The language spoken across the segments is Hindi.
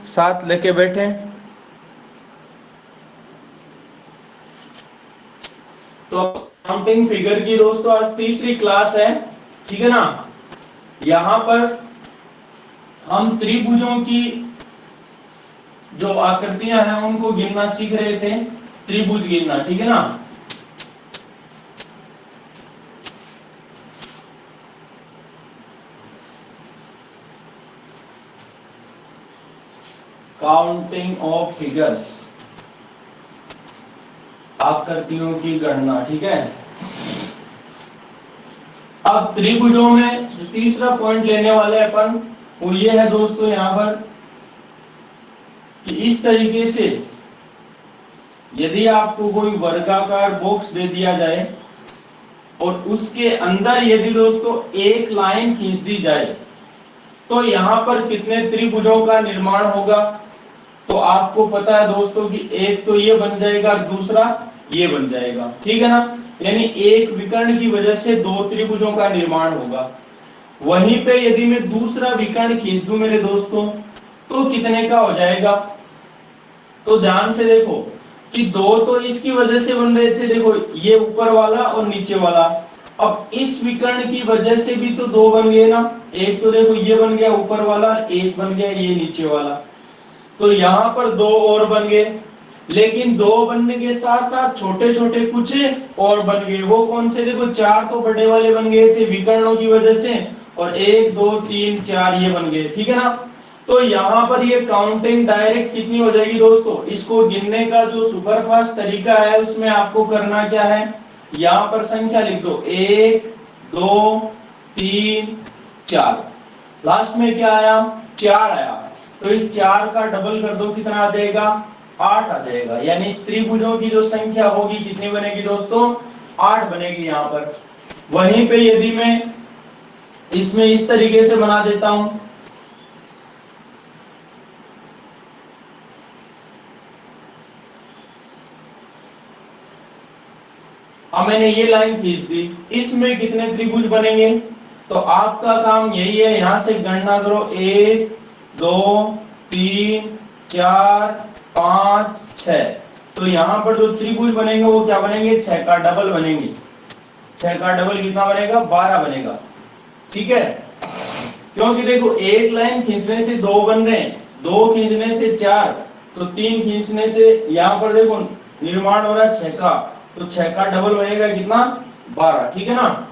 साथ लेके बैठे। तो काउंटिंग फिगर की दोस्तों आज तीसरी क्लास है, ठीक है ना। यहां पर हम त्रिभुजों की जो आकृतियां हैं उनको गिनना सीख रहे थे, त्रिभुज गिनना, ठीक है ना। काउंटिंग ऑफ फिगर्स, आकृतियों की गणना, ठीक है। अब त्रिभुजों में जो तीसरा पॉइंट लेने वाले अपन वो ये है दोस्तों यहां पर कि इस तरीके से यदि आपको कोई वर्गाकार बॉक्स दे दिया जाए और उसके अंदर यदि दोस्तों एक लाइन खींच दी जाए तो यहां पर कितने त्रिभुजों का निर्माण होगा। तो आपको पता है दोस्तों कि एक तो ये बन जाएगा और दूसरा ये बन जाएगा, ठीक है ना। यानी एक विकर्ण की वजह से दो त्रिभुजों का निर्माण होगा। वहीं पे यदि मैं दूसरा विकर्ण खींच दूं मेरे दोस्तों तो कितने का हो जाएगा। तो ध्यान से देखो कि दो तो इसकी वजह से बन रहे थे, देखो ये ऊपर वाला और नीचे वाला। अब इस विकर्ण की वजह से भी तो दो बन गए ना, एक तो देखो ये बन गया ऊपर वाला, एक बन गया ये नीचे वाला। तो यहां पर दो और बन गए, लेकिन दो बनने के साथ साथ छोटे छोटे कुछ और बन गए। वो कौन से, देखो चार तो बड़े वाले बन गए थे विकर्णों की वजह से, और एक दो तीन चार ये बन गए, ठीक है ना। तो यहाँ पर ये काउंटिंग डायरेक्ट कितनी हो जाएगी दोस्तों। इसको गिनने का जो सुपरफास्ट तरीका है उसमें आपको करना क्या है, यहाँ पर संख्या लिख दो, एक दो तीन चार, लास्ट में क्या आया, चार आया। तो इस चार का डबल कर दो, कितना आ जाएगा, आठ आ जाएगा। यानी त्रिभुजों की जो संख्या होगी कितनी बनेगी दोस्तों, आठ बनेगी यहाँ पर। वहीं पे यदि मैं इसमें इस तरीके से बना देता हूं, अब मैंने ये लाइन खींच दी, इसमें कितने त्रिभुज बनेंगे। तो आपका काम यही है, यहां से गणना करो, एक दो तीन चार पांच छह। तो यहां पर जो त्रिभुज बनेंगे वो क्या बनेंगे, छह का डबल बनेंगे। छह का डबल कितना बनेगा, 12 बनेगा, ठीक है। क्योंकि देखो एक लाइन खींचने से दो बन रहे हैं, दो खींचने से चार, तो तीन खींचने से यहां पर देखो निर्माण हो रहा है छह का, तो छह का डबल बनेगा कितना, 12, ठीक है ना।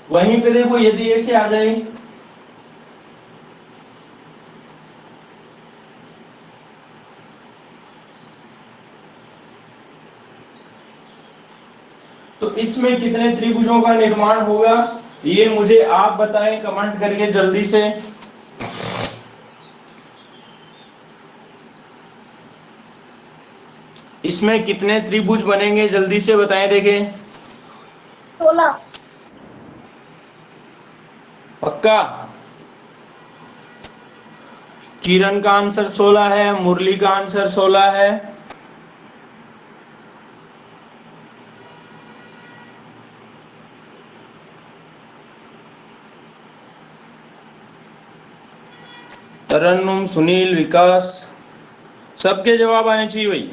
वहीं पे देखो यदि ऐसे आ जाए, तो इसमें कितने त्रिभुजों का निर्माण होगा, ये मुझे आप बताएं कमेंट करके जल्दी से। इसमें कितने त्रिभुज बनेंगे जल्दी से बताएं, देखें। 16। पक्का। किरण का आंसर 16 है, मुरली का आंसर 16 है। तरन्नुम, सुनील, विकास, सबके जवाब आने चाहिए भाई।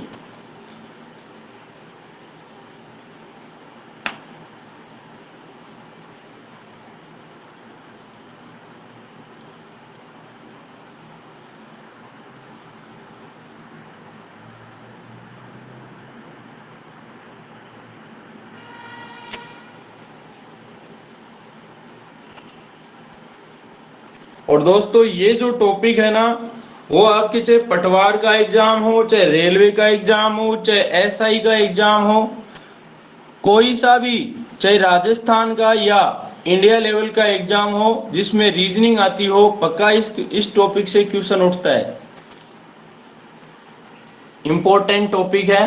और दोस्तों ये जो टॉपिक है ना, वो आपके चाहे पटवार का एग्जाम हो, चाहे रेलवे का एग्जाम हो, चाहे एसआई का एग्जाम हो, कोई सा भी, चाहे राजस्थान का या इंडिया लेवल का एग्जाम हो जिसमें रीजनिंग आती हो, पक्का इस टॉपिक से क्वेश्चन उठता है। इंपॉर्टेंट टॉपिक है।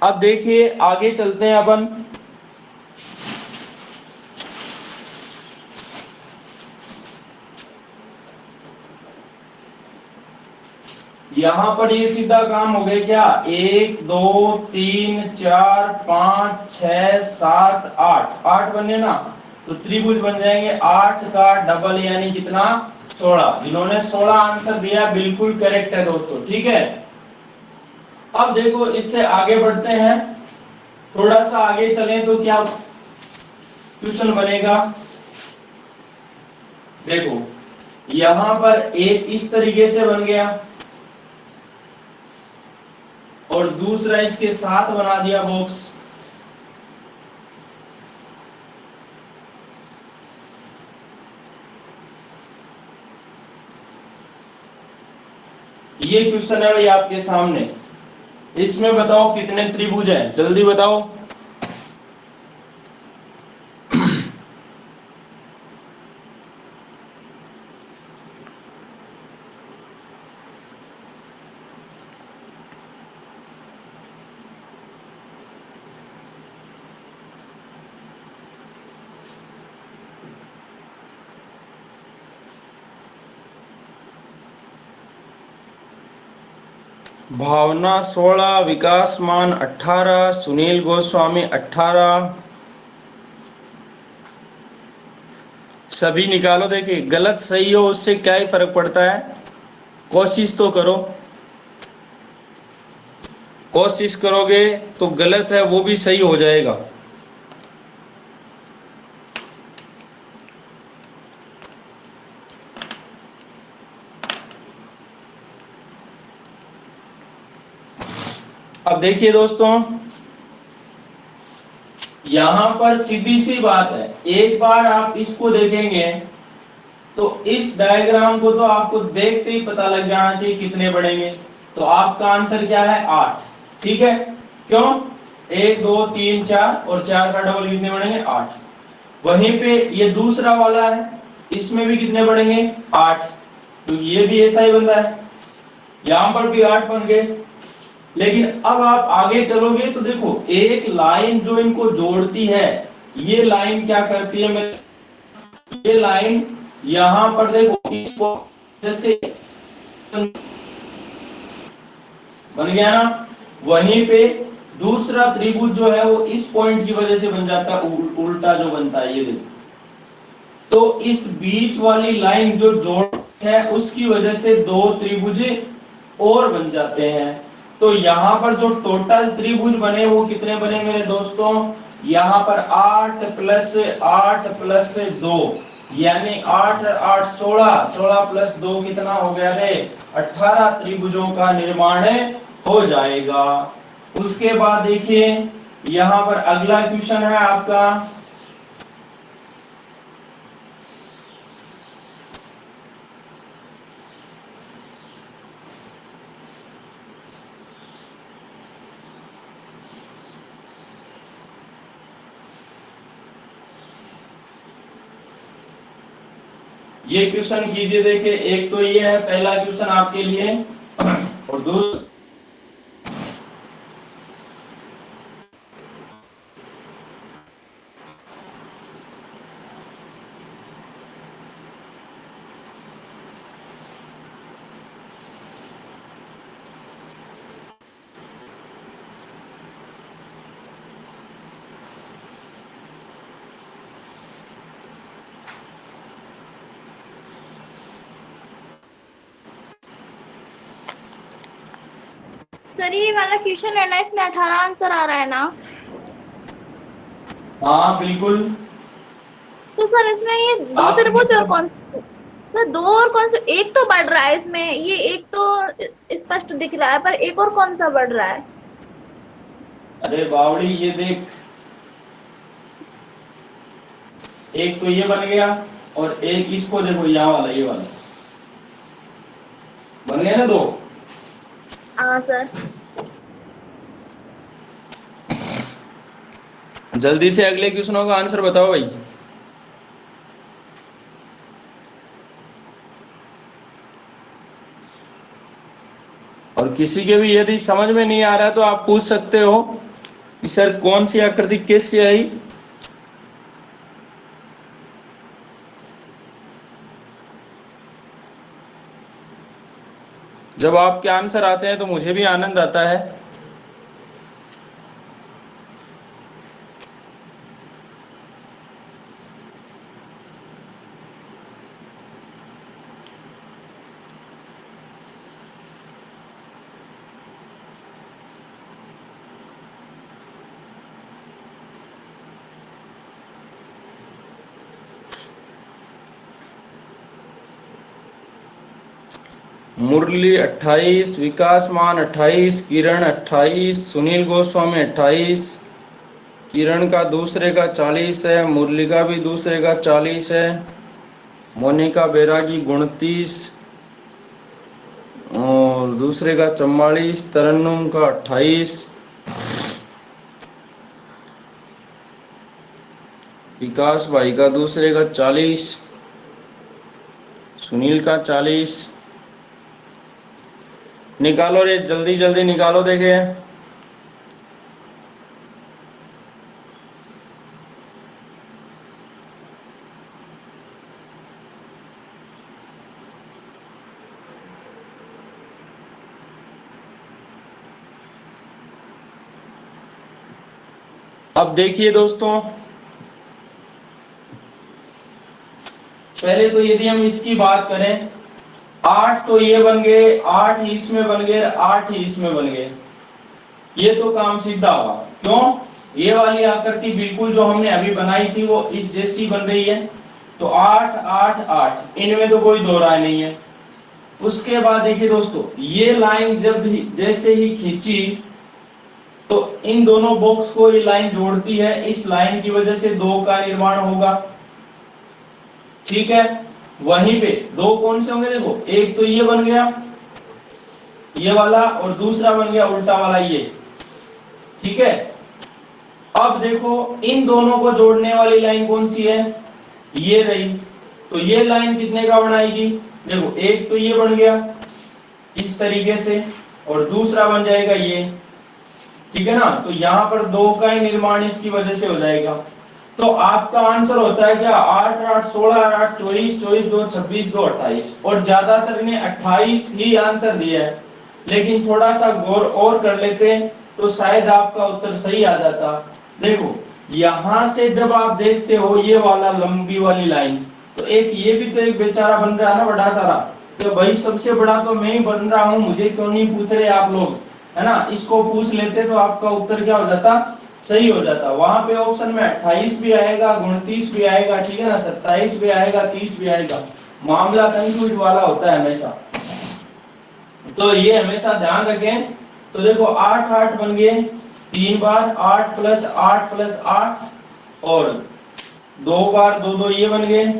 अब देखिए आगे चलते हैं अपन। यहां पर ये सीधा काम हो गया क्या, एक दो तीन चार पांच छह सात आठ, आठ बने ना। तो त्रिभुज बन जाएंगे 8 का डबल यानी कितना 16। जिन्होंने 16 आंसर दिया बिल्कुल करेक्ट है दोस्तों, ठीक है। अब देखो इससे आगे बढ़ते हैं, थोड़ा सा आगे चलें तो क्या क्वेश्चन बनेगा। देखो यहां पर एक इस तरीके से बन गया और दूसरा इसके साथ बना दिया बॉक्स। ये क्वेश्चन है भाई आपके सामने, इसमें बताओ कितने त्रिभुज हैं, जल्दी बताओ। भावना 16, विकास मान 18, सुनील गोस्वामी 18। सभी निकालो। देखिए गलत सही हो उससे क्या ही फर्क पड़ता है, कोशिश तो करो। कोशिश करोगे तो गलत है वो भी सही हो जाएगा। अब देखिए दोस्तों, यहां पर सीधी सी बात है, एक बार आप इसको देखेंगे तो इस डायग्राम को तो आपको देखते ही पता लग जाना चाहिए कितने बढ़ेंगे। तो आपका आंसर क्या है 8, ठीक है। क्यों, 1 2 3 4 और 4 का डबल कितने बढ़ेंगे 8। वहीं पे ये दूसरा वाला है, इसमें भी कितने बढ़ेंगे 8, तो ये भी ऐसा ही बन रहा है, यहां पर भी 8 बन गए। लेकिन अब आप आगे चलोगे तो देखो एक लाइन जो इनको जोड़ती है, ये लाइन क्या करती है, मैं ये लाइन यहां पर देखो इसको जैसे बन गया ना, वहीं पे दूसरा त्रिभुज जो है वो इस पॉइंट की वजह से बन जाता है, उल्टा जो बनता है ये देखो। तो इस बीच वाली लाइन जो जोड़ है उसकी वजह से दो त्रिभुज और बन जाते हैं। तो यहाँ पर जो टोटल त्रिभुज बने वो कितने बने मेरे दोस्तों, यहाँ पर 8 + 8 + 2 यानी 8 8 16, 16 + 2 कितना हो गया रे 18 त्रिभुजों का निर्माण हो जाएगा। उसके बाद देखिए यहाँ पर अगला क्वेश्चन है आपका, ये क्वेश्चन कीजिए। देखिए एक तो ये है पहला क्वेश्चन आपके लिए और दूसरा सर ये वाला क्वेश्चन है ना, इसमें 18 आंसर आ रहा है ना। हाँ बिल्कुल। तो सर इसमें ये दो आपकी त्रिभुज और मतलब कौन, सर दो और कौन से, एक तो बढ़ रहा है इसमें, ये एक तो स्पष्ट दिख रहा है, पर एक और कौन सा बढ़ रहा है। अरे बावड़ी ये देख, एक तो ये बन गया और एक इसको देखो यहाँ वाला ये वाला बन गया ना दो। हाँ सर। जल्दी से अगले क्वेश्चनों का आंसर बताओ भाई। और किसी के भी यदि समझ में नहीं आ रहा तो आप पूछ सकते हो कि सर कौन सी आकृति कैसे आई। जब आपके आंसर आते हैं तो मुझे भी आनंद आता है। मुरली 28, विकास मान 28, किरण 28, सुनील गोस्वामी 28, किरण का दूसरे का 40 है, मुरली का भी दूसरे का 40 है, मोनिका बैरागी 29 और दूसरे का 44, तरन्नुम का 28, विकास भाई का दूसरे का 40, सुनील का 40। निकालो रे, जल्दी जल्दी निकालो देखे। अब देखिए दोस्तों, पहले तो यदि हम इसकी बात करें, 8 तो ये बन गए, 8 इसमें बन गए, 8 इसमें बन गए, ये तो काम सीधा हुआ। क्यों? ये वाली आकृति बिल्कुल जो हमने अभी बनाई थी वो इस जैसी बन रही है, तो 8 8 8, इनमें तो कोई दो राय नहीं है। उसके बाद देखिए दोस्तों, ये लाइन जब भी जैसे ही खींची तो इन दोनों बॉक्स को ये लाइन जोड़ती है, इस लाइन की वजह से 2 का निर्माण होगा, ठीक है। वहीं पे दो कौन से होंगे, देखो एक तो ये बन गया ये वाला, और दूसरा बन गया उल्टा वाला ये, ठीक है। अब देखो इन दोनों को जोड़ने वाली लाइन कौन सी है, ये रही, तो ये लाइन कितने का बनाएगी, देखो एक तो ये बन गया इस तरीके से, और दूसरा बन जाएगा ये, ठीक है ना। तो यहाँ पर 2 का ही निर्माण इसकी वजह से हो जाएगा। तो आपका आंसर होता है क्या, 8 8 16 8 24 24 2 26 2 28, और ज्यादातर ने 28 ही आंसर दिया है, लेकिन थोड़ा सा गौर और कर लेते तो शायद आपका उत्तर सही आ जाता। देखो यहां से जब आप देखते हो ये वाला लंबी वाली लाइन, तो एक ये भी तो एक बेचारा बन रहा है ना बड़ा सारा, तो भाई सबसे बड़ा तो मैं ही बन रहा हूं, मुझे क्यों नहीं पूछ रहे आप लोग, है ना। इसको पूछ लेते तो आपका उत्तर क्या हो जाता, सही हो जाता। वहां पे ऑप्शन में 28 भी आएगा, 29 भी आएगा, ठीक है ना, 27 भी आएगा, 30 भी आएगा। मामला कंफ्यूज वाला होता है हमेशा, तो ये हमेशा ध्यान रखें। तो देखो 8 8 बन गए 3 बार, 8 प्लस 8 प्लस 8, और 2 बार 2 2 ये बन गए,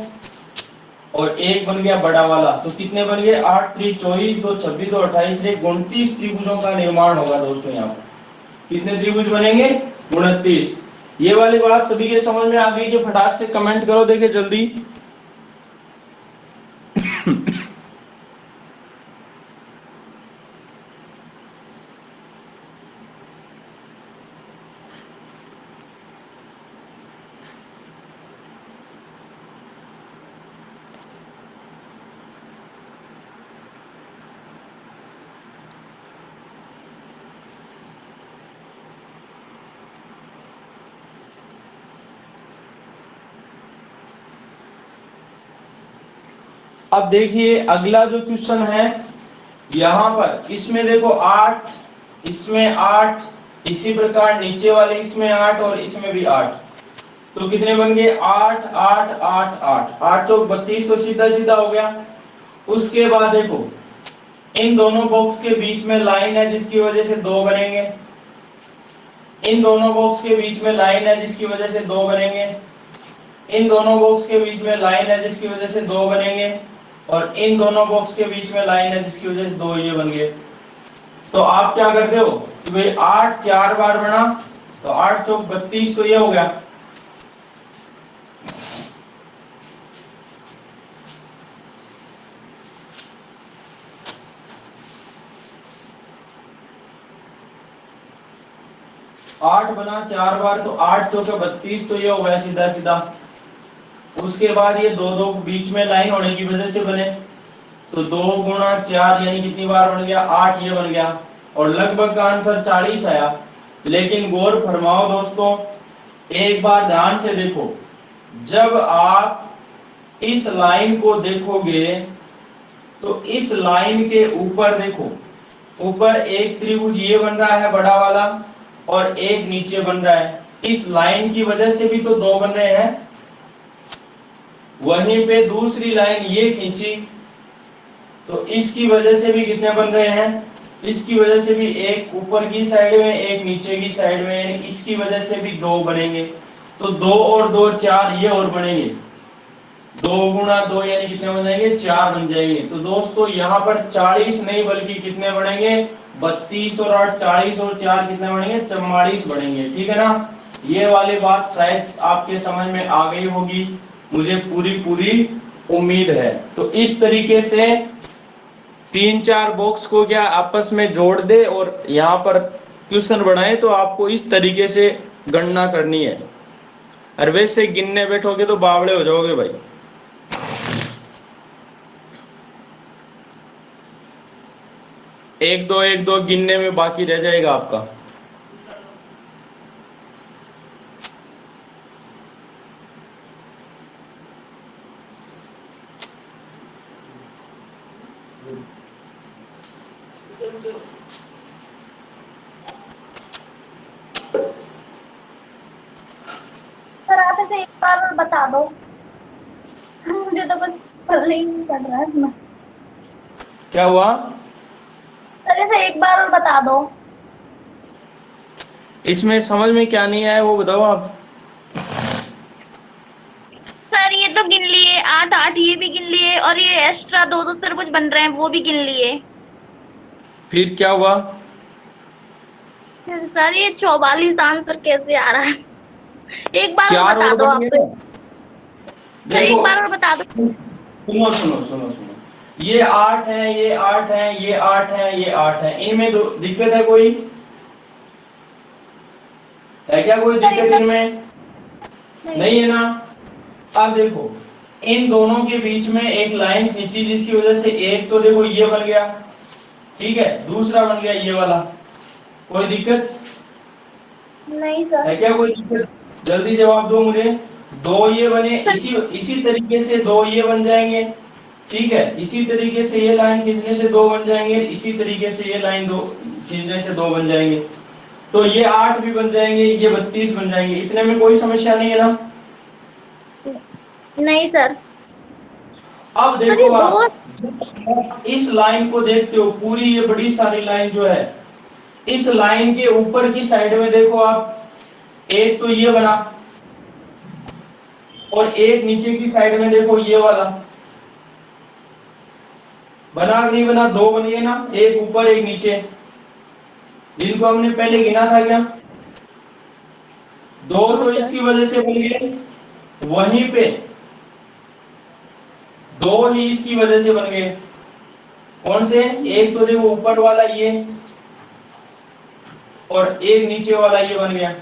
और एक बन गया बड़ा वाला, तो कितने बन गए, 8 3 24 2 26 2 28, 29 त्रिभुजों का निर्माण होगा दोस्तों। यहाँ पर कितने त्रिभुज बनेंगे, 29। ये वाली बात सभी के समझ में आ गई, जो फटाक से कमेंट करो देखे जल्दी। अब देखिए अगला जो क्वेश्चन है, यहाँ पर इसमें देखो 8, इसमें 8, इसी प्रकार नीचे वाले इसमें 8 और इसमें भी 8, तो कितने बन गए, 8 8 8 8 8 चौक 32, तो सीधा सीधा हो गया। उसके बाद देखो इन दोनों बॉक्स के बीच में लाइन है जिसकी वजह से 2 बनेंगे, इन दोनों बॉक्स के बीच में लाइन है जिसकी वजह से 2 बनेंगे, इन दोनों बॉक्स के बीच में लाइन है जिसकी वजह से 2 बनेंगे, और इन दोनों बॉक्स के बीच में लाइन है जिसकी वजह से 2 ये बन गए। तो आप क्या करते हो कि भाई 8 4 बार बना, तो 8 चौक 32, तो ये हो गया। आठ बना 4 बार, तो 8 चौके 32, तो ये हो गया सीधा सीधा। उसके बाद ये 2 2 बीच में लाइन होने की वजह से बने, तो 2 गुणा 4 यानी कितनी बार बन गया, 8 ये बन गया, और लगभग का आंसर 40 आया। लेकिन गौर फरमाओ दोस्तों, एक बार ध्यान से देखो, जब आप इस लाइन को देखोगे तो इस लाइन के ऊपर देखो, ऊपर एक त्रिभुज ये बन रहा है बड़ा वाला, और एक नीचे बन रहा है, इस लाइन की वजह से भी तो 2 बन रहे हैं। वहीं पे दूसरी लाइन ये खींची, तो इसकी वजह से भी कितने बन रहे हैं, इसकी वजह से भी एक ऊपर की साइड में एक नीचे की साइड में, इसकी वजह से भी दो बनेंगे। तो दो और दो चार, ये और बनेंगे, दो गुणा दो यानी कितने बन जाएंगे, चार बन जाएंगे। तो दोस्तों यहाँ पर 40 नहीं बल्कि कितने बनेंगे, 32 और 8 40 और 4 कितने बनेंगे, 44 बनेंगे। ठीक है ना, ये वाली बात शायद आपके समझ में आ गई होगी, मुझे पूरी पूरी उम्मीद है। तो इस तरीके से तीन चार बॉक्स को क्या आपस में जोड़ दे और यहाँ पर क्वेश्चन बनाए, तो आपको इस तरीके से गणना करनी है। और वैसे गिनने बैठोगे तो बावड़े हो जाओगे भाई। एक दो गिनने में बाकी रह जाएगा आपका। सर आप इसे एक बार और बता दो। मुझे तो कुछ पल्ले ही नहीं पड़ रहा है इसमें। क्या हुआ, सर इसे एक बार और बता दो। इसमें समझ में क्या नहीं आया वो बताओ आप। सर ये तो गिन लिए, 8 8 ये भी गिन लिए, और ये एक्स्ट्रा दो दो सर कुछ बन रहे हैं वो भी गिन लिए। फिर क्या हुआ, फिर सर ये 44 आंसर कैसे आ रहा है? एक बार और चार बता और दो बन आप गए तो। ना। सर देखो एक बार और बता दो। सुनो सुनो सुनो सुनो, ये 8 है, ये 8 है, ये 8 है, ये 8 है, इनमें दिक्कत है कोई, है क्या कोई सर दिक्कत इनका इनमें, नहीं। नहीं है ना। अब देखो इन दोनों के बीच में एक लाइन खींची जिसकी वजह से एक तो देखो ये बन गया, ठीक है, दूसरा बन गया ये वाला, कोई दिक्कत नहीं सर। है क्या, कोई दिक्कत, जल्दी जवाब दो मुझे। दो ये बने, सर इसी इसी तरीके से दो ये बन जाएंगे, ठीक है, इसी तरीके से ये लाइन खींचने से दो बन जाएंगे, इसी तरीके से ये लाइन दो खींचने से दो बन जाएंगे। तो ये 8 भी बन जाएंगे, ये 32 बन जाएंगे, इतने में कोई समस्या नहीं है ना। नहीं सर। अब सर ये देखो दो। आप इस लाइन को देखते हो, पूरी ये बड़ी सारी लाइन जो है, इस लाइन के ऊपर की साइड में देखो आप, एक तो ये बना और एक नीचे की साइड में देखो ये वाला बना, नहीं बना, दो बनिए ना, एक ऊपर एक नीचे, जिनको हमने पहले गिना था क्या, दो हाँ तो सर। इसकी वजह से बन गए, वहीं पे दो ही इसकी वजह से बन गए। कौन से, एक तो देखो ऊपर वाला ये और एक नीचे वाला ये बन गया।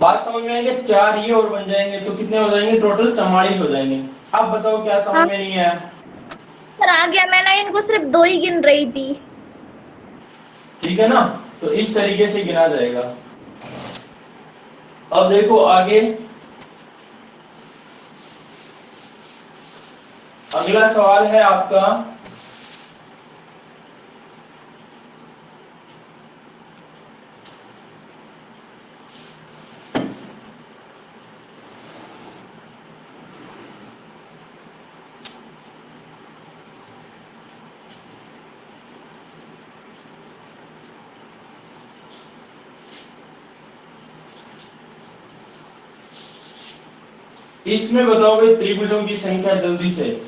बात समझ में आएगी, चार ये और बन जाएंगे तो कितने हो जाएंगे, टोटल 44 हो जाएंगे। अब बताओ क्या समझ हाँ में नहीं आया। सर आ गया, मैंने इनको सिर्फ दो ही गिन रही थी। ठीक है ना, तो इस तरीके से गिना जाएगा। अब देखो आगे, अगला सवाल है आपका, इसमें बताओगे त्रिभुजों की संख्या जल्दी से।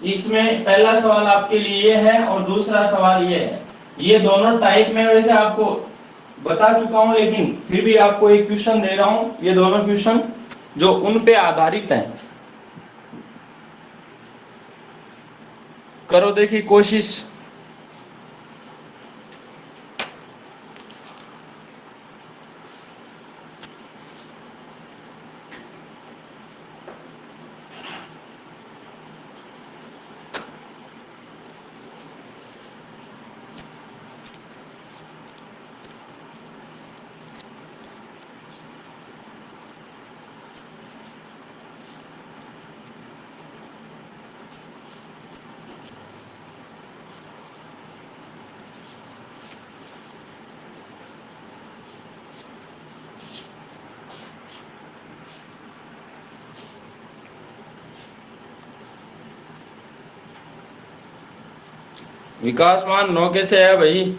इसमें पहला सवाल आपके लिए ये है और दूसरा सवाल ये है, ये दोनों टाइप में वैसे आपको बता चुका हूं, लेकिन फिर भी आपको एक क्वेश्चन दे रहा हूं, ये दोनों क्वेश्चन जो उन पे आधारित हैं, करो देखिए कोशिश। विकासमान 9 कैसे है भाई?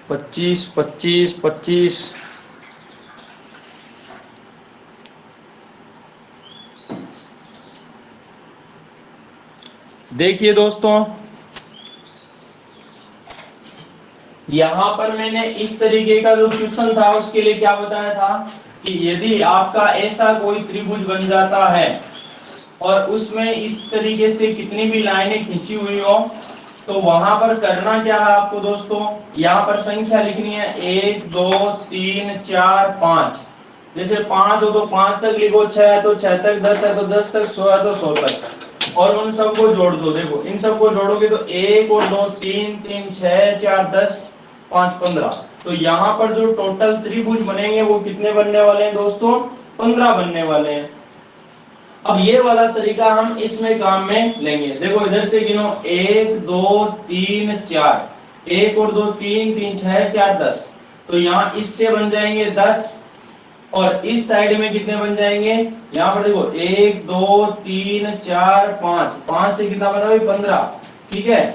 पच्चीस, 25, 25। देखिए दोस्तों, यहां पर मैंने इस तरीके का जो क्वेश्चन था उसके लिए क्या बताया था कि यदि आपका ऐसा कोई त्रिभुज बन जाता है और उसमें इस तरीके से कितनी भी लाइनें खींची हुई हो, तो वहां पर करना क्या है आपको दोस्तों, यहाँ पर संख्या लिखनी है 1 2 3 4 5। जैसे 5 हो तो 5 तक लिखो, 6 है तो 6 तक, 10 है तो 10 तक, 100 है तो 100 तक, और उन सबको जोड़ दो। देखो इन सबको जोड़ोगे तो 1 और 2 3 3 6 4 10 5 15। तो यहाँ पर जो टोटल त्रिभुज बनेंगे वो कितने बनने वाले हैं दोस्तों, 15 बनने वाले हैं। अब ये वाला तरीका हम इसमें काम में लेंगे। देखो इधर से गिनो 1 2 3 4, 1 और 2 3 3 6 4 10। तो यहाँ इससे बन जाएंगे 10, और इस साइड में कितने बन जाएंगे, यहाँ पर देखो 1 2 3 4 5, 5 से कितना बना भाई 15। ठीक है,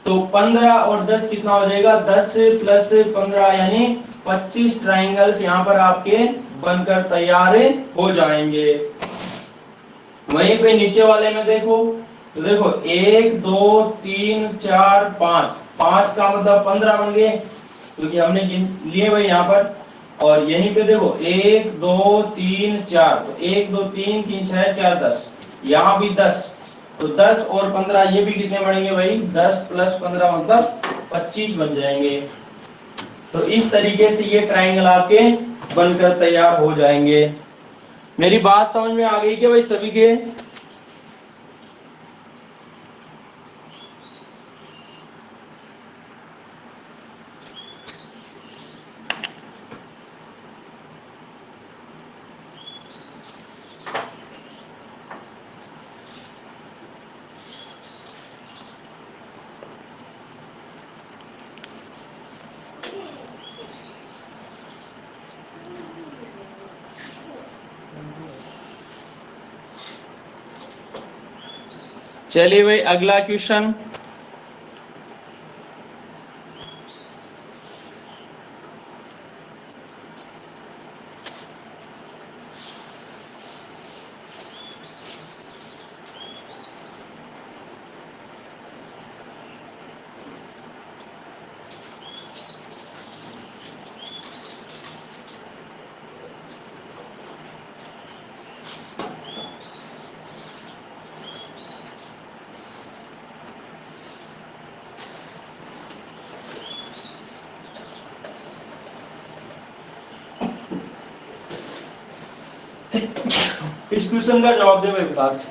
तो 15 और 10 कितना हो जाएगा, 10 प्लस 15 यानी 25 ट्राइंगल्स यहाँ पर आपके बनकर तैयार हो जाएंगे। वहीं पे नीचे वाले में देखो, तो देखो 1 2 3 4 5, 5 का मतलब 15 बन गए क्योंकि हमने लिए भाई यहाँ पर। और यहीं पे देखो 1 2 3 4, तो 1 2 3 3 6 4 10, यहाँ भी 10, तो 10 और 15 ये भी कितने बनेंगे भाई, 10 प्लस 15 मतलब 25 बन जाएंगे। तो इस तरीके से ये ट्राइंगल आपके बनकर तैयार हो जाएंगे। मेरी बात समझ में आ गई क्या भाई सभी के? चलिए भाई अगला क्वेश्चन। इस क्वेश्चन का जवाब दे भाई विकास।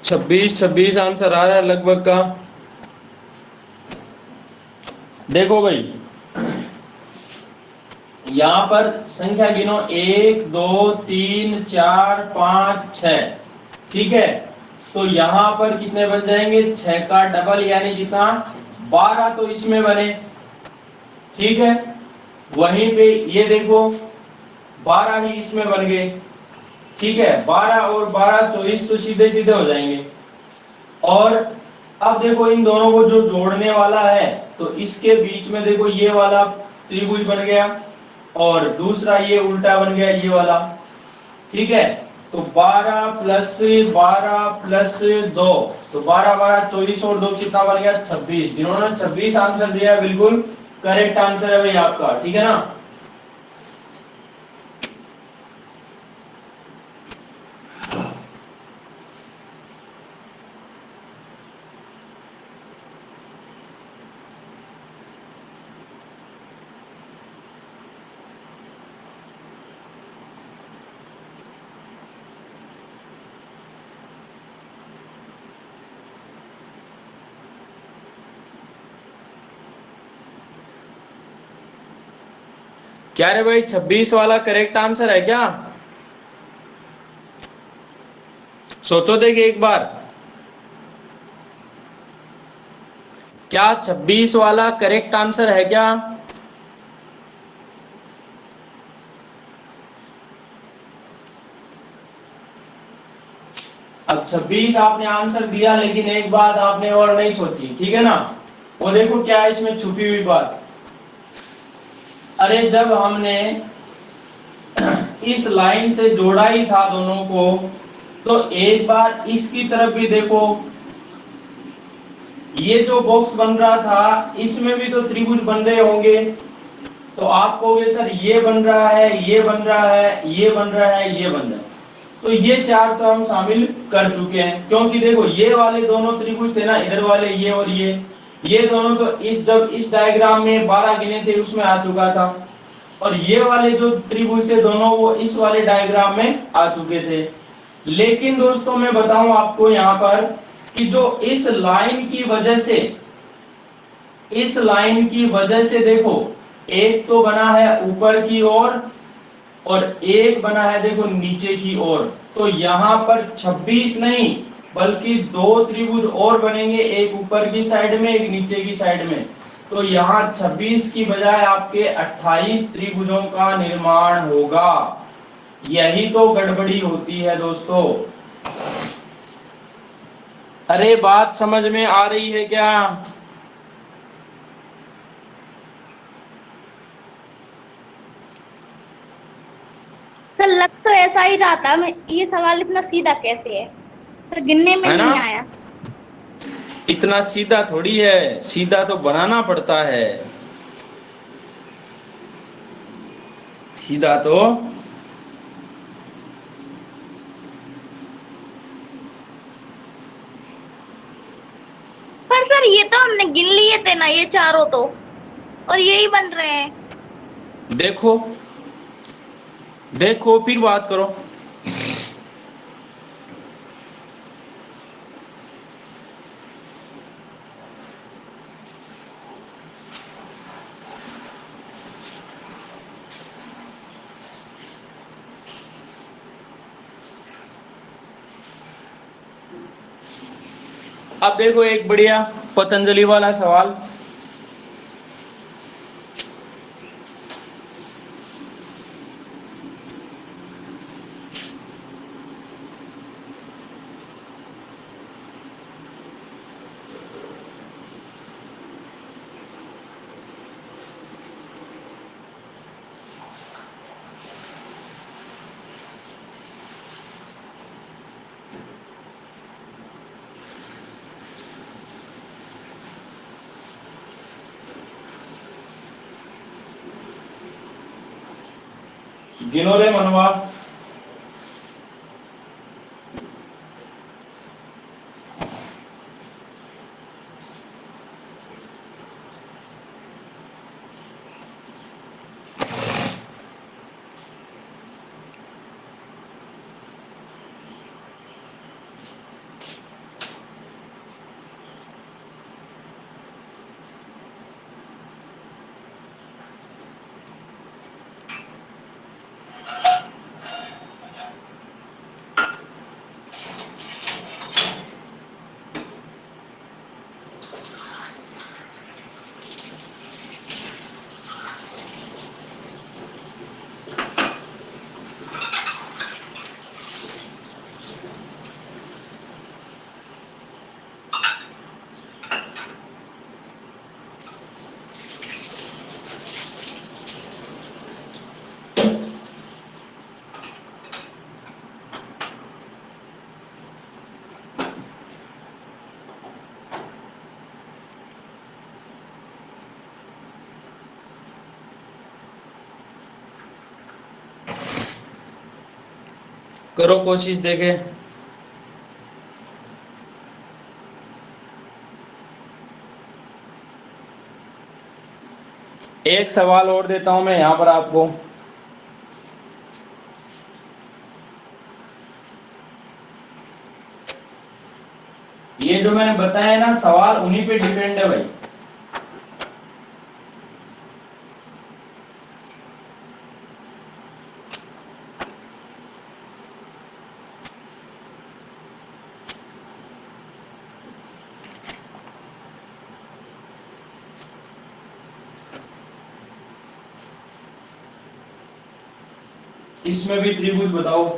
26 26 आंसर आ रहा है लगभग का। देखो भाई यहां पर संख्या गिनो 1 2 3 4 5 6, ठीक है। तो यहां पर कितने बन जाएंगे, 6 का डबल यानी कितना 12 तो इसमें बने, ठीक है। वहीं पे ये देखो 12 ही इसमें बन गए, ठीक है। 12 और 12 24 तो सीधे सीधे हो जाएंगे। और अब देखो इन दोनों को जो जोड़ने वाला है तो इसके बीच में देखो ये वाला त्रिभुज बन गया और दूसरा ये उल्टा बन गया ये वाला, ठीक है। तो 12 प्लस 12 प्लस 2, तो 12 12 24 और 2 कितना बन गया 26। जिन्होंने 26 आंसर दिया है बिल्कुल करेक्ट आंसर है भाई आपका, ठीक है ना। क्या रे भाई 26 वाला करेक्ट आंसर है क्या, सोचो देखिए एक बार, क्या 26 वाला करेक्ट आंसर है क्या। अब 26 आपने आंसर दिया लेकिन एक बात आपने और नहीं सोची, ठीक है ना। वो देखो क्या है इसमें छुपी हुई बात। अरे जब हमने इस लाइन से जोड़ा ही था दोनों को, तो एक बार इसकी तरफ भी देखो, ये जो बॉक्स बन रहा था इसमें भी तो त्रिभुज बन रहे होंगे। तो आप कहोगे सर ये बन रहा है, ये बन रहा है, ये बन रहा है, ये बन रहा है, तो ये चार तो हम शामिल कर चुके हैं, क्योंकि देखो ये वाले दोनों त्रिभुज थे ना, इधर वाले ये और ये दोनों तो इस जब इस डायग्राम में 12 गिने थे उसमें आ चुका था, और ये वाले जो त्रिभुज थे दोनों वो इस वाले डायग्राम में आ चुके थे। लेकिन दोस्तों मैं बताऊं आपको यहाँ पर कि जो इस लाइन की वजह से, इस लाइन की वजह से देखो एक तो बना है ऊपर की ओर और एक बना है देखो नीचे की ओर। तो यहाँ पर 26 नहीं बल्कि दो त्रिभुज और बनेंगे, एक ऊपर की साइड में एक नीचे की साइड में। तो यहाँ 26 की बजाय आपके 28 त्रिभुजों का निर्माण होगा। यही तो गड़बड़ी होती है दोस्तों। अरे बात समझ में आ रही है क्या। सर लग तो ऐसा ही रहा था, मैं ये सवाल इतना सीधा कैसे है, पर गिनने में है ना, नहीं आया। इतना सीधा थोड़ी है, सीधा तो बनाना पड़ता है, सीधा तो पर सर ये तो हमने गिन लिए थे ना ये चारों तो, और यही बन रहे हैं। देखो देखो फिर बात करो। अब देखो एक बढ़िया पतंजलि वाला सवाल। गिनो रे मनवा। करो कोशिश, देखे। एक सवाल और देता हूं मैं यहां पर आपको। ये जो मैंने बताया ना सवाल, उन्हीं पे डिपेंड है भाई। इसमें भी त्रिभुज बताओ।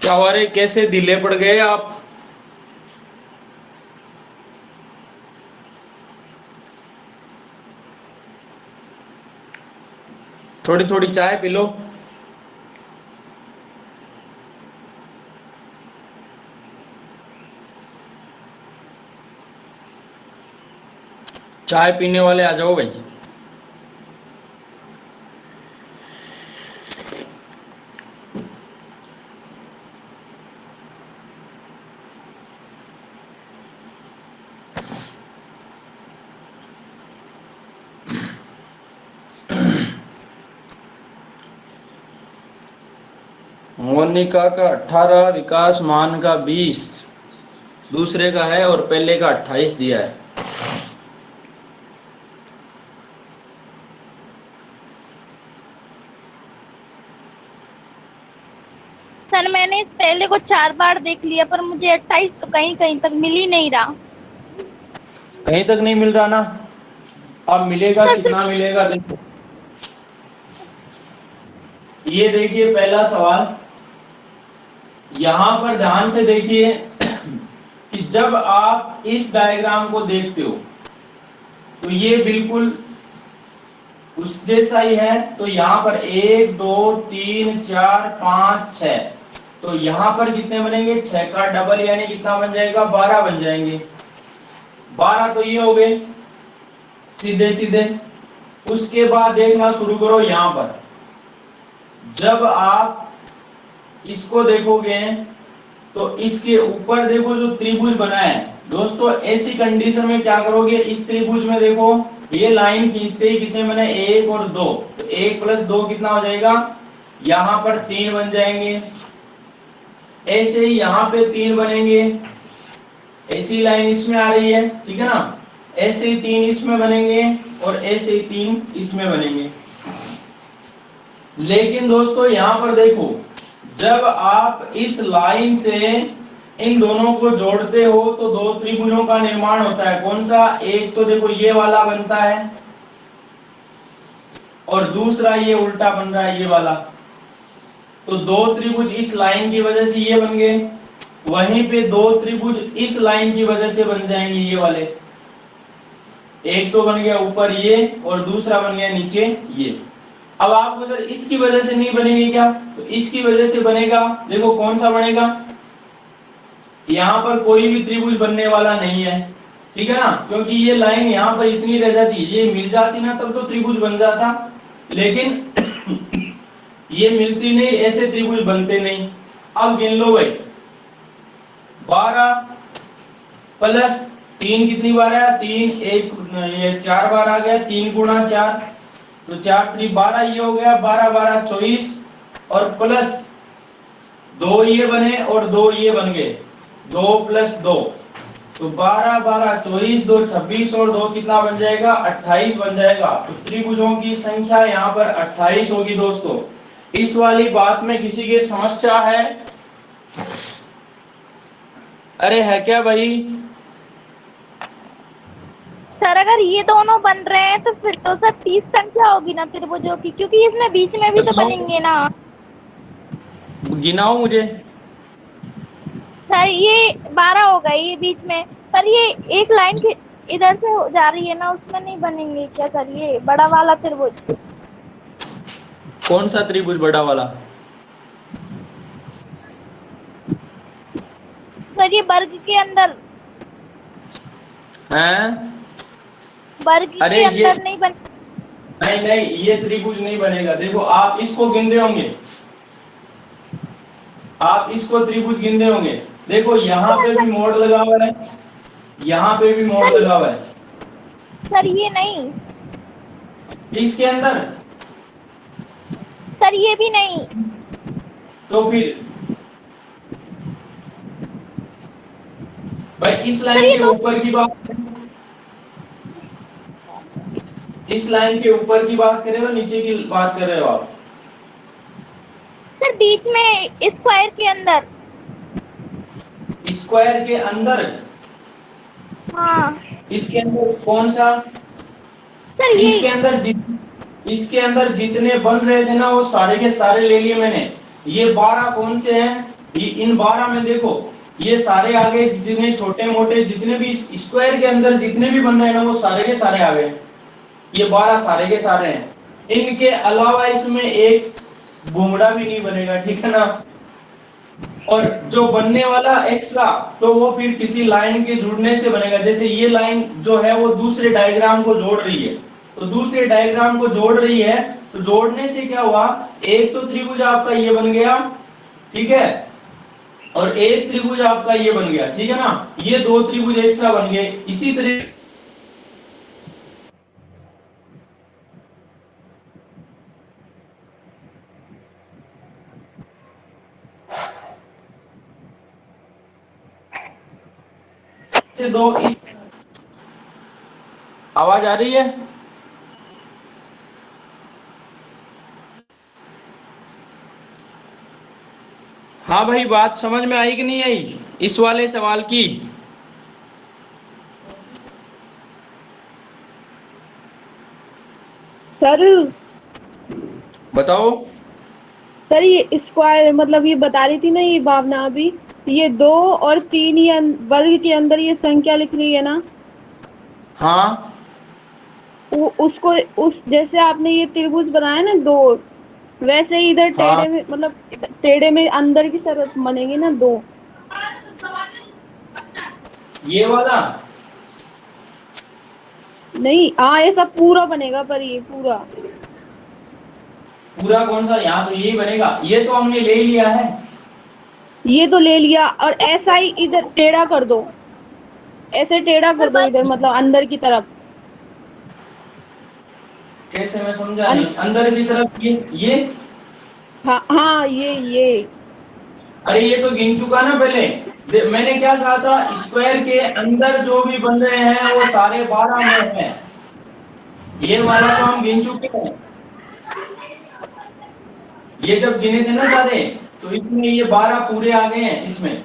क्या हुआ रे, कैसे ढीले पड़ गए आप? थोड़ी थोड़ी चाय पी लो। चाय पीने वाले आ जाओ भाई। मोनिका का 18, विकास मान का 20 दूसरे का है और पहले का 28 दिया है। सर मैंने इस पहले को 4 बार देख लिया पर मुझे 28 तो कहीं कहीं तक मिल ही नहीं रहा। कहीं तक नहीं मिल रहा ना? अब मिलेगा, सर सिर्फ कितना मिलेगा देखो। ये देखिए पहला सवाल, यहां पर ध्यान से देखिए कि जब आप इस डायग्राम को देखते हो तो ये बिल्कुल उस जैसा ही है। तो यहाँ पर 1 2 3 4 5 6, तो यहाँ पर कितने बनेंगे? 6 का डबल यानी कितना बन जाएगा? 12 बन जाएंगे। 12 तो ये हो गए सीधे सीधे। उसके बाद देखना शुरू करो, यहां पर जब आप इसको देखोगे तो इसके ऊपर देखो जो त्रिभुज बना है दोस्तों, ऐसी कंडीशन में क्या करोगे? इस त्रिभुज में देखो ये लाइन खींचते ही कितने बने? 1 और 2, तो 1 प्लस 2 कितना हो जाएगा? यहां पर 3 बन जाएंगे। ऐसे ही यहां पे 3 बनेंगे। ऐसी लाइन इसमें आ रही है, ठीक है ना? ऐसे ही 3 इसमें बनेंगे और ऐसे ही 3 इसमें बनेंगे। लेकिन दोस्तों यहां पर देखो, जब आप इस लाइन से इन दोनों को जोड़ते हो तो दो त्रिभुजों का निर्माण होता है। कौन सा? एक तो देखो ये वाला बनता है और दूसरा ये उल्टा बन रहा है, ये वाला। तो दो त्रिभुज इस लाइन की वजह से ये बन गए, वहीं पे दो त्रिभुज इस लाइन की वजह से बन जाएंगे, ये वाले। एक तो बन गया ऊपर ये और दूसरा बन गया नीचे ये। अब आप अगर इसकी वजह से नहीं बनेंगे क्या? तो इसकी वजह से बनेगा। देखो कौन सा बनेगा? यहां पर कोई भी त्रिभुज बनने वाला नहीं है, ठीक है ना? क्योंकि ये लाइन यहां पर इतनी रह जाती, ये मिल जाती ना तब तो त्रिभुज बन जाता, लेकिन ये मिलती नहीं, ऐसे त्रिभुज बनते नहीं। अब गिन लो भाई, 12 प्लस 3 कितनी बार आया? 3 एक ये 4 बार आ गया। 3 गुणा 4 तो 4 3 12, ये हो गया 12 12 24 और प्लस 2 ये बने और 2 ये बन गए, 2 प्लस 2 तो 12 12 24, 2 26 और 2 कितना बन जाएगा? 28 बन जाएगा। तो त्रिभुजों की संख्या यहाँ पर 28 होगी दोस्तों। इस वाली बात में किसी की समस्या है? अरे है क्या भाई? सर अगर ये दोनों बन रहे हैं तो फिर तो सर 30 संख्या होगी ना त्रिभुजों की, क्योंकि इसमें बीच में भी तो बताओ, बनेंगे ना। गिनाओ मुझे। सर ये 12 हो गए ये बीच में, पर ये एक लाइन के इधर से जा रही है ना, उसमें नहीं बनेंगे क्या सर ये बड़ा वाला त्रिभुज? कौन सा त्रिभुज बड़ा वाला? सर ये वर्ग के अंदर, हैं? वर्ग अरे के ये अंदर नहीं बन। नहीं नहीं, ये त्रिभुज नहीं बनेगा। देखो आप इसको गिन रहे होंगे, आप इसको त्रिभुज गिन रहे होंगे। देखो यहाँ पे भी मोड़ लगा हुआ है, यहाँ पे भी मोड़ सर लगा हुआ है, सर ये नहीं, इसके अंदर। सर ये भी नहीं। तो फिर भाई इस सर लाइन ये के दो, ऊपर की बात, इस लाइन के ऊपर की बात कर रहे हो, नीचे की बात कर रहे हो आप? सर बीच में स्क्वायर के अंदर। स्क्वायर के अंदर? हाँ इसके अंदर कौन सा? सर ये। इसके अंदर इसके अंदर जितने बन रहे थे ना, वो सारे के सारे ले लिए मैंने। ये 12 कौन से हैं? ये इन 12 में देखो, ये सारे आ गए, जितने छोटे मोटे जितने भी स्क्वायर के अंदर जितने भी बन रहे हैं ना, वो सारे के सारे आ गए। ये 12 सारे के सारे हैं। इनके अलावा इसमें एक घुंगड़ा भी नहीं बनेगा, ठीक है ना? और जो बनने वाला एक्स्ट्रा, तो वो फिर किसी लाइन के जुड़ने से बनेगा। जैसे ये लाइन जो है वो दूसरे डायग्राम को जोड़ रही है, तो दूसरे डायग्राम को जोड़ रही है, तो जोड़ने से क्या हुआ, एक तो त्रिभुज आपका ये बन गया, ठीक है, और एक त्रिभुज आपका ये बन गया, ठीक है ना? ये दो त्रिभुज एक्स्ट्रा बन गए। इसी तरह से दो इस, आवाज आ रही है? हाँ भाई, बात समझ में आई कि नहीं आई इस वाले सवाल की? सर बताओ। सर ये स्क्वायर मतलब ये बता रही थी ना ये भावना अभी, ये 2 और 3 ये वर्ग के अंदर ये संख्या लिख रही है ना, हाँ वो उसको उस जैसे आपने ये त्रिभुज बनाया ना 2, वैसे ही इधर हाँ, टेढ़े में मतलब टेढ़े में अंदर की तरफ बनेंगे ना 2। ये वाला नहीं हाँ ऐसा पूरा बनेगा, पर ये पूरा पूरा कौन सा? यहाँ तो यही बनेगा, ये तो हमने ले लिया है। ये तो ले लिया, और ऐसा ही इधर टेढ़ा कर दो, ऐसे टेढ़ा कर दो इधर मतलब अंदर की तरफ। कैसे? मैं समझा नहीं। अंदर की तरफ ये हाँ हाँ ये अरे ये तो गिन चुका ना पहले। मैंने क्या कहा था, स्क्वायर के अंदर जो भी बन रहे हैं वो सारे 12 में हैं। ये वाला तो हम गिन चुके हैं, ये जब गिने थे ना सारे, तो इसमें ये 12 पूरे आ गए हैं। इसमें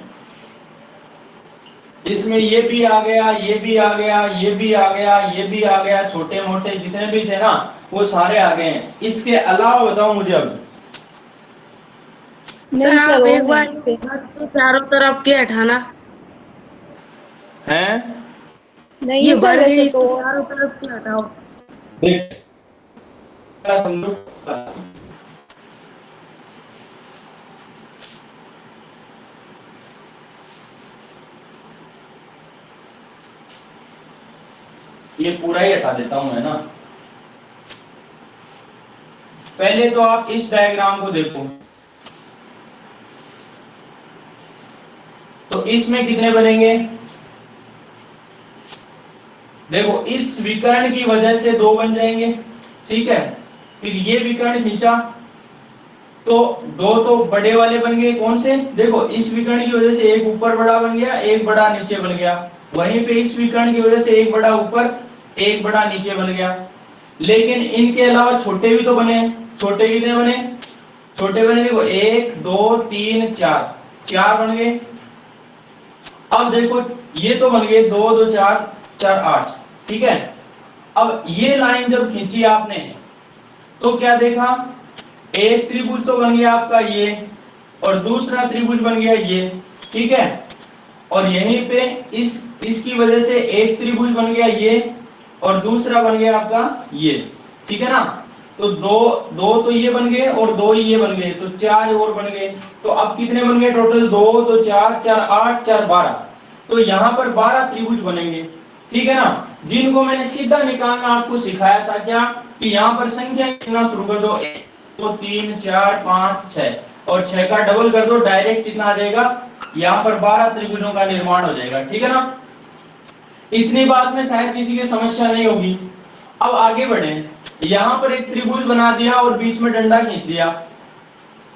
इसमें ये भी आ गया, ये भी आ गया, ये भी आ गया, ये भी आ गया, छोटे मोटे जितने भी थे ना वो सारे आ गए हैं। इसके अलावा बताओ मुझे अब। नहीं सर सर आप और एक बार नहीं थे। तो चारों तरफ के हटाना, हैं? नहीं ये है सर वर्ग है वैसे तो। इसके चारों तरफ के हटाओ। देख, क्या समझो, ये पूरा ही हटा देता हूं मैं ना। पहले तो आप इस डायग्राम को देखो, तो इसमें कितने बनेंगे? देखो इस विकर्ण की वजह से 2 बन जाएंगे, ठीक है। फिर ये विकर्ण खींचा तो 2 तो बड़े वाले बन गए। कौन से? देखो इस विकर्ण की वजह से एक ऊपर बड़ा बन गया, एक बड़ा नीचे बन गया। वहीं पे इस विकर्ण की वजह से एक बड़ा ऊपर, एक बड़ा नीचे बन गया। लेकिन इनके अलावा छोटे भी तो बने। छोटे कितने बने? छोटे बने देखो 1 2 3 4, 4 बन गए। अब देखो ये तो बन गए 2 2 4 4 8, ठीक है। अब ये लाइन जब खींची आपने तो क्या देखा, एक त्रिभुज तो बन गया आपका ये और दूसरा त्रिभुज बन गया ये, ठीक है। और यहीं पे इसकी वजह से एक त्रिभुज बन गया ये और दूसरा बन गया आपका ये, ठीक है ना। तो दो तो ये बन गए और दो ये बन गए, तो चार और बन गए। तो अब कितने बन गए टोटल, दो दो चार, चार आठ, चार 12। तो यहाँ पर 12 त्रिभुज बनेंगे, ठीक है ना, जिनको मैंने सीधा निकालना आपको सिखाया था। क्या कि यहाँ पर संख्या गिनना शुरू कर दो, 1 2 3 4 5 6 और 6 का डबल कर दो, डायरेक्ट कितना आ जाएगा, यहाँ पर 12 त्रिभुजों का निर्माण हो जाएगा, ठीक है ना। इतनी बात में शायद किसी की समस्या नहीं होगी। अब आगे बढ़े, यहाँ पर एक त्रिभुज बना दिया और बीच में डंडा खींच दिया।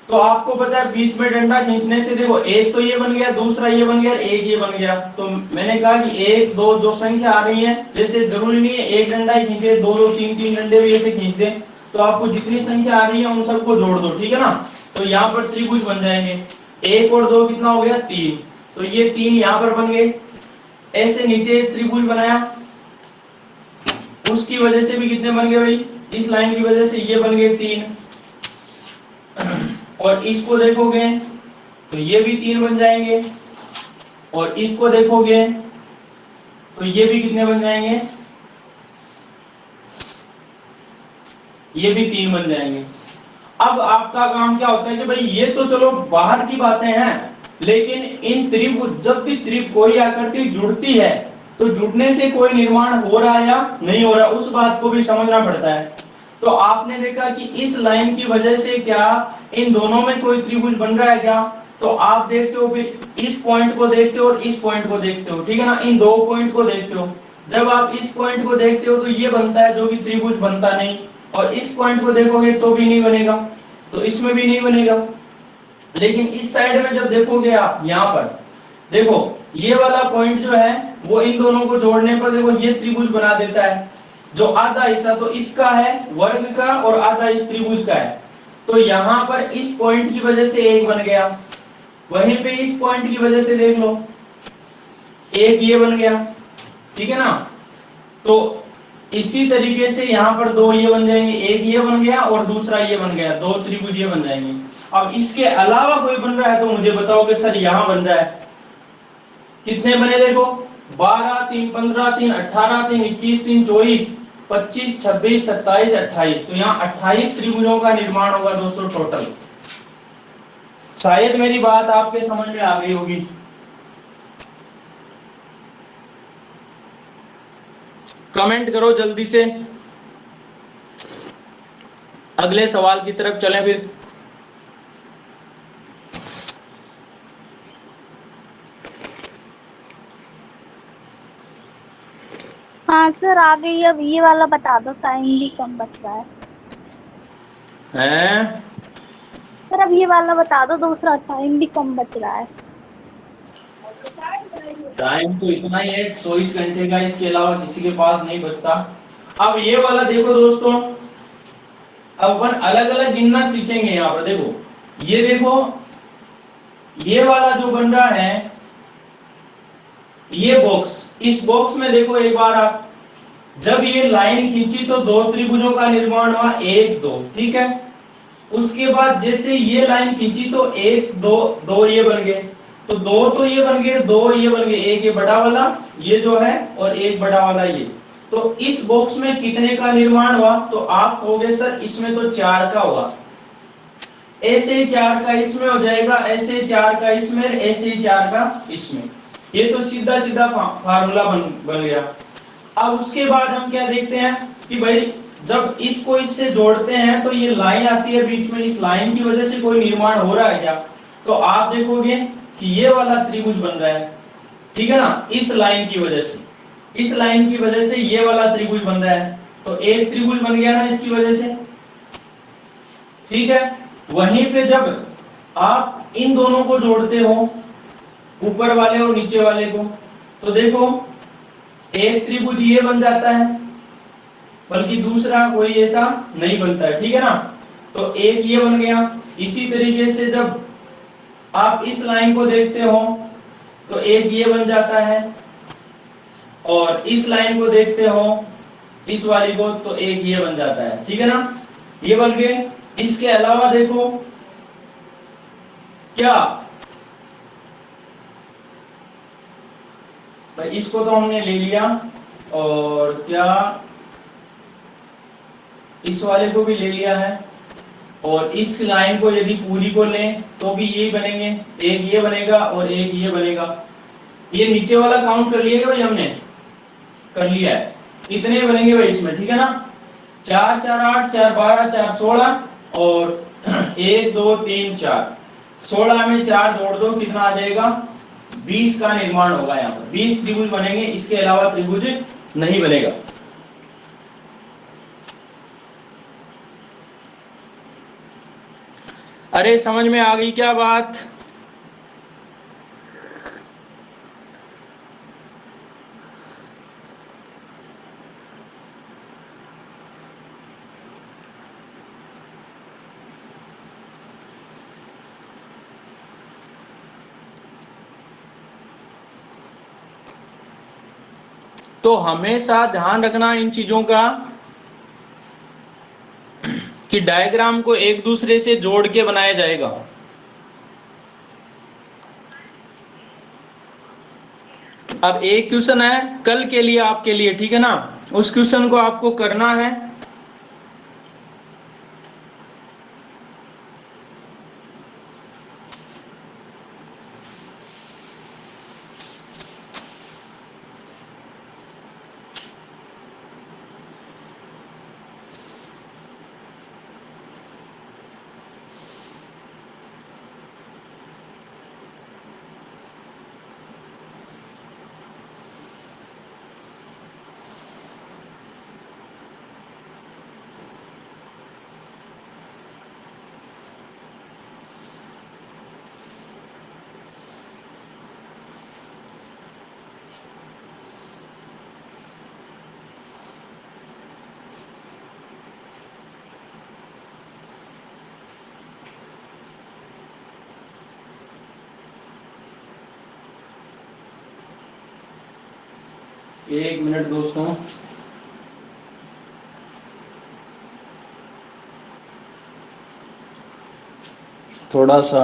तो आपको पता है बीच में डंडा खींचने से देखो, एक तो ये बन गया, दूसरा ये बन गया, एक ये बन गया। तो मैंने कहा कि एक दो जो संख्या आ रही है, जैसे जरूरी नहीं है एक डंडा ही खींचे, दो दो तीन तीन डंडे भी ऐसे खींच दे, तो आपको जितनी संख्या आ रही है उन सबको जोड़ दो, ठीक है ना। तो यहाँ पर त्रिभुज बन जाएंगे, एक और दो कितना हो गया, 3। तो ये 3 यहाँ पर बन गए। ऐसे नीचे त्रिभुज बनाया, उसकी वजह से भी कितने बन गए भाई, इस लाइन की वजह से ये बन गए 3। और इसको देखोगे तो ये भी 3 बन जाएंगे, और इसको देखोगे तो ये भी कितने बन जाएंगे, ये भी 3 बन जाएंगे। अब आपका काम क्या होता है कि भाई ये तो चलो बाहर की बातें हैं, लेकिन इन त्रिभुज, जब भी कोई आकृति जुड़ती है तो जुड़ने से कोई निर्माण हो रहा है या नहीं हो रहा, उस बात को भी समझना पड़ता है। तो आपने देखा कि इस लाइन की वजह से क्या इन दोनों में कोई त्रिभुज बन रहा है क्या, तो आप देखते हो, फिर इस पॉइंट को देखते हो और इस पॉइंट को देखते हो, ठीक है ना, इन दो पॉइंट को देखते हो। जब आप इस पॉइंट को देखते हो तो ये बनता है जो कि त्रिभुज बनता नहीं, और इस पॉइंट को देखोगे तो भी नहीं बनेगा, तो इसमें भी नहीं बनेगा। लेकिन इस साइड में जब देखोगे आप, यहाँ पर देखो ये वाला पॉइंट जो है वो इन दोनों को जोड़ने पर देखो ये त्रिभुज बना देता है। जो आधा हिस्सा तो इसका है वर्ग का और आधा इस त्रिभुज का है, तो यहाँ पर इस पॉइंट की वजह से एक बन गया, वहीं पे इस पॉइंट की वजह से देख लो एक ये बन गया, ठीक है ना। तो इसी तरीके से यहाँ पर दो ये बन जाएंगे, एक ये बन गया और दूसरा ये बन गया, दो त्रिभुज ये बन जाएंगे। अब इसके अलावा कोई बन रहा है तो मुझे बताओ कि सर यहाँ बन रहा है, कितने बने देखो, 12 3 15 3 18 3 21 3 24 25 26 27 28। तो यहाँ 28 त्रिभुजों का निर्माण होगा दोस्तों टोटल। शायद मेरी बात आपके समझ में आ गई होगी। कमेंट करो जल्दी से, अगले सवाल की तरफ चलें फिर। हाँ सर आ गई। अब ये वाला बता दो, टाइम भी कम बच रहा है। हैं सर अब ये वाला बता दो, दूसरा टाइम भी कम बच रहा है। टाइम तो इतना ही है 24 घंटे का, इसके अलावा किसी के पास नहीं बचता। अब ये वाला देखो दोस्तों, अब अपन अलग अलग गिनना सीखेंगे। यहाँ पर देखो, ये देखो ये वाला जो बन रहा है ये बॉक्स, इस बॉक्स में देखो एक बार आप, जब ये लाइन खींची तो दो त्रिभुजों का निर्माण हुआ, 1 2, ठीक है। उसके बाद जैसे ये लाइन खींची तो 1 2 2 ये बन गए, तो दो तो ये बन गए, दो ये बन गए, एक ये बड़ा वाला ये जो है और एक बड़ा वाला ये। तो इस बॉक्स में कितने का निर्माण हुआ, तो आप कहोगे सर इसमें तो 4 का हुआ, ऐसे ही 4 का इसमें हो जाएगा, ऐसे ही 4 का इसमें, ऐसे ही 4 का इसमें। ये तो सीधा सीधा फार्मूला बन गया। अब उसके बाद हम क्या देखते हैं कि भाई जब इसको इससे जोड़ते हैं तो ये लाइन आती है बीच में, इस लाइन की वजह से कोई निर्माण हो रहा है क्या, तो आप देखोगे कि ये वाला त्रिभुज बन रहा है, ठीक है ना, इस लाइन की वजह से, इस लाइन की वजह से ये वाला त्रिभुज बन रहा है। तो एक त्रिभुज बन गया ना इसकी वजह से, ठीक है। वहीं पे जब आप इन दोनों को जोड़ते हो, ऊपर वाले और नीचे वाले को, तो देखो एक त्रिभुज ये बन जाता है, बल्कि दूसरा कोई ऐसा नहीं बनता है, ठीक है ना। तो एक ये बन गया। इसी तरीके से जब आप इस लाइन को देखते हो तो एक ये बन जाता है, और इस लाइन को देखते हो इस वाली को, तो एक ये बन जाता है, ठीक है ना, ये बन गए। इसके अलावा देखो क्या भाई, इसको तो हमने ले लिया, और क्या इस वाले को भी ले लिया है, और इस लाइन को यदि पूरी को लें तो भी यही बनेंगे, एक ये बनेगा और एक ये बनेगा। ये नीचे वाला काउंट कर लिया भाई, हमने कर लिया है, इतने बनेंगे भाई इसमें, ठीक है ना। 4 4 8 4 12 4 16 और 1 2 3 4, 16 में 4 जोड़ दो, कितना आ जाएगा, 20 का निर्माण होगा। यहाँ पर 20 त्रिभुज बनेंगे, इसके अलावा त्रिभुज नहीं बनेगा। अरे समझ में आ गई क्या बात? तो हमेशा ध्यान रखना इन चीजों का कि डायग्राम को एक दूसरे से जोड़ के बनाया जाएगा। अब एक क्वेश्चन है कल के लिए आपके लिए, ठीक है ना, उस क्वेश्चन को आपको करना है। एक मिनट दोस्तों, थोड़ा सा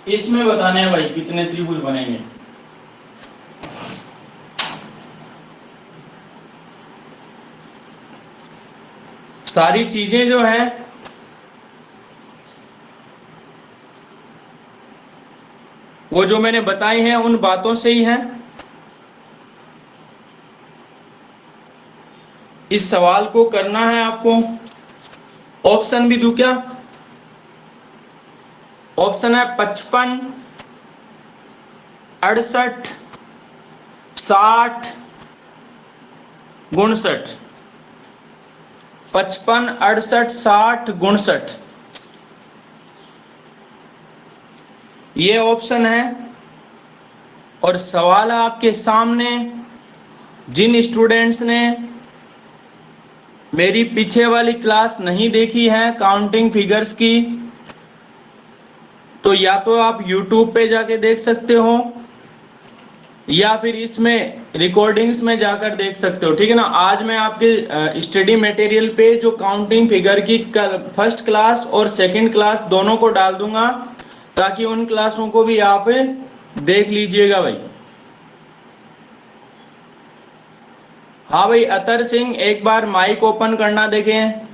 इसमें बताने हैं भाई कितने त्रिभुज बनेंगे। सारी चीजें जो है वो जो मैंने बताई हैं उन बातों से ही है। इस सवाल को करना है आपको। ऑप्शन भी दूं क्या? ऑप्शन है 55 68 60 59। 55 68 60 59 ये ऑप्शन है। और सवाल है आपके सामने। जिन स्टूडेंट्स ने मेरी पीछे वाली क्लास नहीं देखी है काउंटिंग फिगर्स की, तो या तो आप YouTube पे जाके देख सकते हो या फिर इसमें रिकॉर्डिंग्स में जाकर देख सकते हो, ठीक है ना। आज मैं आपके स्टडी मटेरियल पे जो काउंटिंग फिगर की फर्स्ट क्लास और सेकंड क्लास दोनों को डाल दूंगा, ताकि उन क्लासों को भी आप देख लीजिएगा भाई। हाँ भाई, अतर सिंह एक बार माइक ओपन करना देखें।